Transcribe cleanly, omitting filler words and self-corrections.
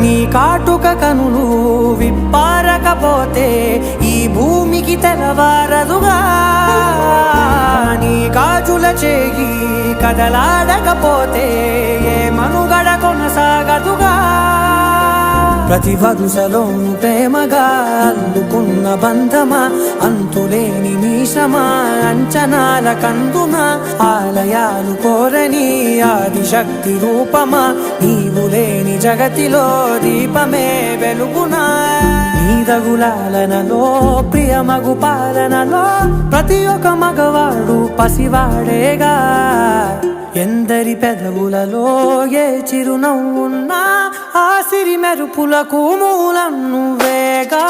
నీ కాటుక కనులు విప్పారకపోతే ఈ భూమికి తెలవారదుగా నీ గాజుల చేయి కదలాడకపోతే ఏ మనుగడ కొనసాగదుగా ప్రతి వరుసలోను ప్రేమగా అల్లుకున్న బంధమా అంతులేని నీశమా అంచనాల కందున ఆలయాలు కోరని ఆదిశక్తి రూపమా నీవు లేని జగతిలో దీపమే వెలుగునా నీదగులాలనలో ప్రియమగు పాలనలో ప్రతి ఒక్క మగవాడు పసివాడేగా ఎందరి పెదవులలో ఏ చిరునవ్వున్నా ఆ సిరి మెరుపులకు మూలం నువ్వేగా